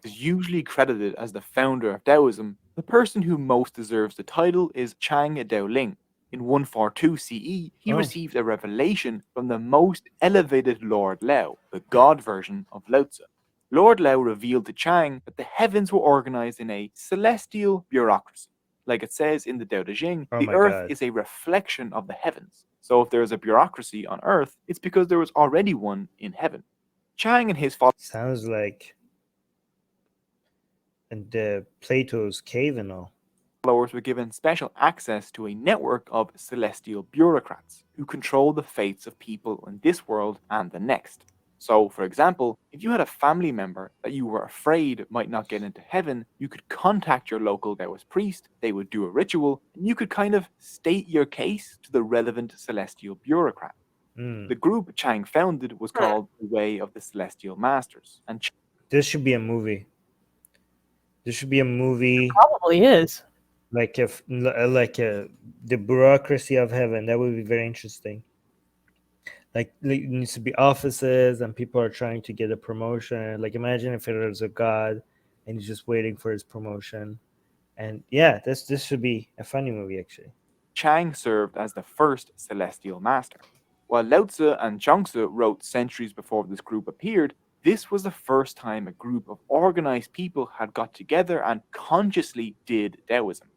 is usually credited as the founder of Daoism, the person who most deserves the title is Chang Daoling. In 142 CE, he Oh. received a revelation from the most elevated Lord Lao, the god version of Lao Tzu. Lord Lao revealed to Chang that the heavens were organized in a celestial bureaucracy. Like it says in the Tao Te Ching, Oh the my earth God. is a reflection of the heavens. So if there is a bureaucracy on earth, it's because there was already one in heaven. Chang and his Sounds like the Plato's cave and all. followers were given special access to a network of celestial bureaucrats who control the fates of people in this world and the next. So, for example, if you had a family member that you were afraid might not get into heaven, you could contact your local Taoist priest, they would do a ritual, and you could kind of state your case to the relevant celestial bureaucrat. Mm. The group Chang founded was called the Way of the Celestial Masters, and This should be a movie. This should be a movie Probably is. like the bureaucracy of heaven. That would be very interesting. Like it needs to be offices and people are trying to get a promotion. Like imagine if there was a god and he's just waiting for his promotion. And yeah, this should be a funny movie actually. Chang served as the first celestial master. While Lao Tzu and Zhuangzi wrote centuries before this group appeared, this was the first time a group of organized people had got together and consciously did Taoism.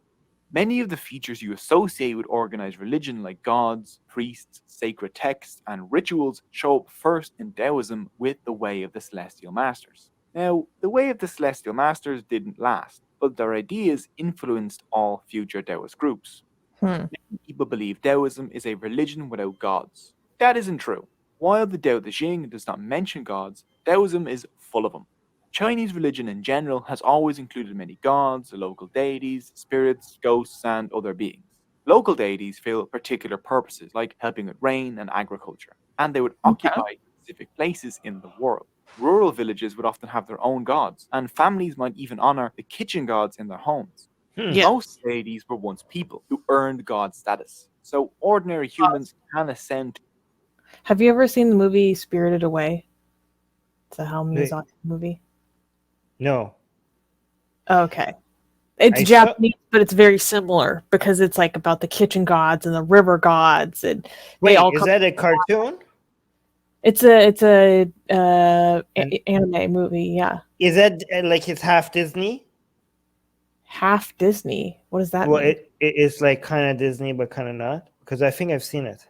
Many of the features you associate with organized religion, like gods, priests, sacred texts, and rituals, show up first in Taoism with the Way of the Celestial Masters. Now, the Way of the Celestial Masters didn't last, but their ideas influenced all future Taoist groups. Many people believe Taoism is a religion without gods. That isn't true. While the Tao Te Ching does not mention gods, Taoism is full of them. Chinese religion in general has always included many gods, local deities, spirits, ghosts, and other beings. Local deities fill particular purposes like helping with rain and agriculture, and they would occupy specific places in the world. Rural villages would often have their own gods, and families might even honor the kitchen gods in their homes. Yeah. Most deities were once people who earned god status, so ordinary humans can ascend. Have you ever seen the movie Spirited Away? It's a Hayao Wait. Miyazaki movie. No. Okay. It's I saw- Japanese, but it's very similar because it's like about the kitchen gods and the river gods, and Wait, they all is come. that a cartoon? It's a anime movie, yeah. Is that like it's half Disney? Half Disney. What does that Well, mean? it is like kind of Disney, but kind of not. Because I think I've seen it.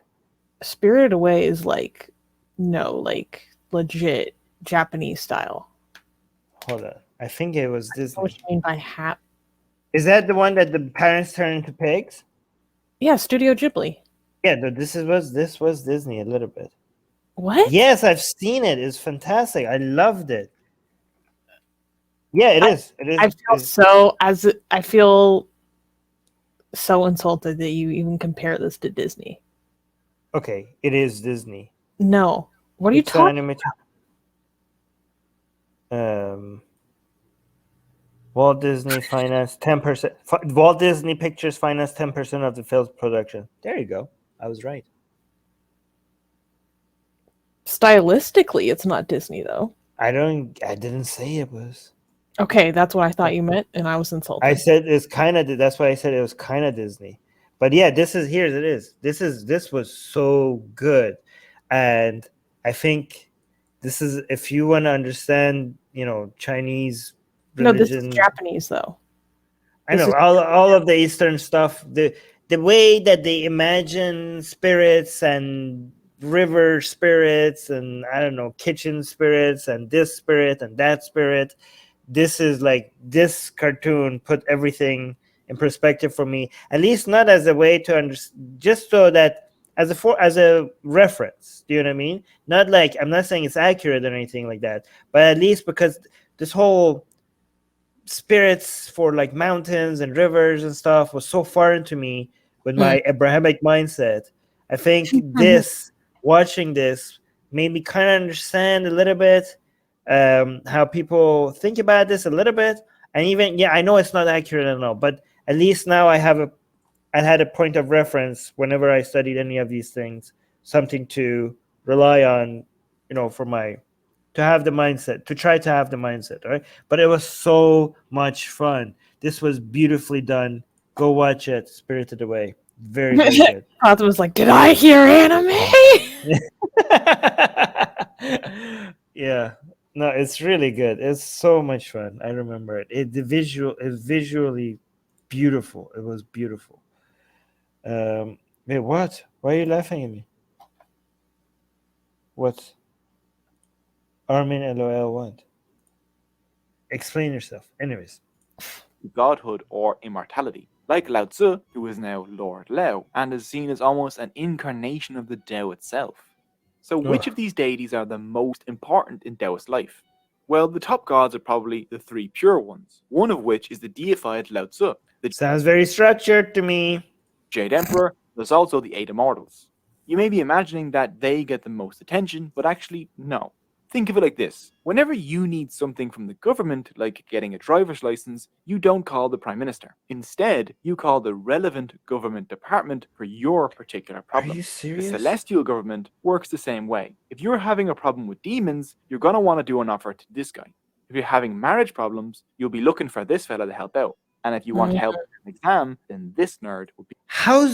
Spirited Away is like legit Japanese style. Hold on. I think it was What Disney. do you mean by half? Is that the one that the parents turn into pigs? Yeah, Studio Ghibli. Yeah, this was Disney a little bit. What? Yes, I've seen it. It's fantastic. I loved it. Yeah, it is. It is. I feel so insulted that you even compare this to Disney. Okay, it is Disney. No. What are you It's talking animated. Walt Disney financed 10%. Walt Disney Pictures financed 10% of the film's production. There you go. I was right. Stylistically, it's not Disney though. I didn't say it was. Okay, that's what I thought you meant, and I was insulted. I said it's kind of. That's why I said it was kind of Disney. But yeah, here it is. This was so good, and I think this is if you want to understand, Chinese religion. No, this is Japanese though. I know all of the Eastern stuff. The way that they imagine spirits and river spirits and I don't know kitchen spirits and this spirit and that spirit. This is like this cartoon put everything in perspective for me. At least not as a way to understand, just so that as a reference. Do you know what I mean? Not like I'm not saying it's accurate or anything like that, but at least because this whole spirits for like mountains and rivers and stuff was so foreign to me with my Abrahamic mindset. I think watching this made me kind of understand a little bit how people think about this a little bit. And even, I know it's not accurate at all, but at least now I had a point of reference whenever I studied any of these things, something to rely on, to to have the mindset, to try to have the mindset, right? But it was so much fun. This was beautifully done. Go watch it, Spirited Away. Very, very good. Fatima's like, did I hear anime? Yeah. No, it's really good. It's so much fun. I remember it. The visual is visually beautiful. It was beautiful. Wait, what? Why are you laughing at me? What? Armin LOL what? Explain yourself. Anyways. Godhood or immortality, like Lao Tzu, who is now Lord Lao, and is seen as almost an incarnation of the Tao itself. So which of these deities are the most important in Taoist life? Well, the top gods are probably the three pure ones, one of which is the deified Lao Tzu, the Sounds very structured to me. Jade Emperor. There's also the 8 Immortals. You may be imagining that they get the most attention, but actually, no. Think of it like this. Whenever you need something from the government, like getting a driver's license, you don't call the Prime Minister. Instead, you call the relevant government department for your particular problem. Are you serious? The celestial government works the same way. If you're having a problem with demons, you're going to want to do an offer to this guy. If you're having marriage problems, you'll be looking for this fella to help out. And if you want to help an exam, then this nerd would be... How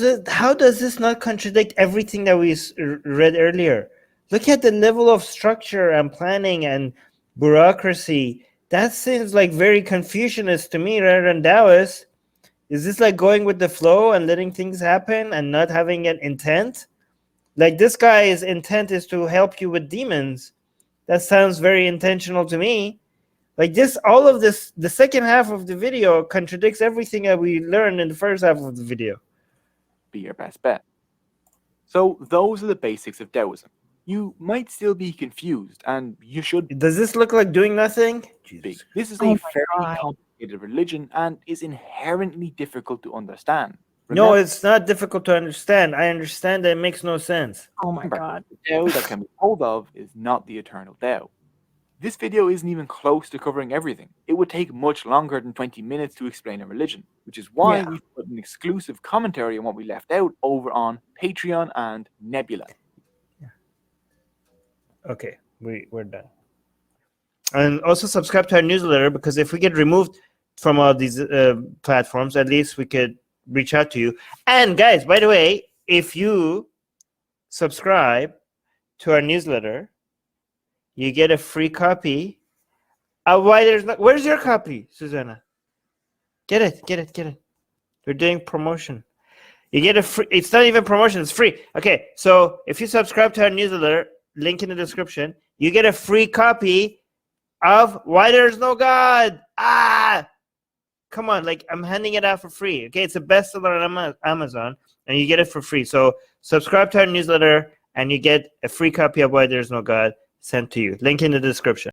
does this not contradict everything that we read earlier? Look at the level of structure and planning and bureaucracy. That seems like very Confucianist to me rather than Taoist. Is this like going with the flow and letting things happen and not having an intent? Like this guy's intent is to help you with demons. That sounds very intentional to me. Like this, all of this, the second half of the video contradicts everything that we learned in the first half of the video. Be your best bet. So those are the basics of Daoism. You might still be confused, and you should Does this look like doing nothing? be. This is Oh a my very God. complicated religion and is inherently difficult to understand. No, Remember, it's not difficult to understand. I understand that it makes no sense. Oh my Remember, god. the Tao that can be told of is not the eternal Tao. This video isn't even close to covering everything. It would take much longer than 20 minutes to explain a religion, which is why Yeah. we've put an exclusive commentary on what we left out over on Patreon and Nebula. Okay, we're done. And also subscribe to our newsletter, because if we get removed from all these platforms, at least we could reach out to you. And guys, by the way, if you subscribe to our newsletter, you get a free copy. Where's your copy, Susanna? Get it. We're doing promotion. You get a free. It's not even promotion. It's free. Okay, so if you subscribe to our newsletter, link in the description, you get a free copy of Why There's No God. Come on, like I'm handing it out for free. Okay, it's a bestseller on Amazon, and you get it for free. So subscribe to our newsletter, and you get a free copy of Why There's No God sent to you. Link in the description.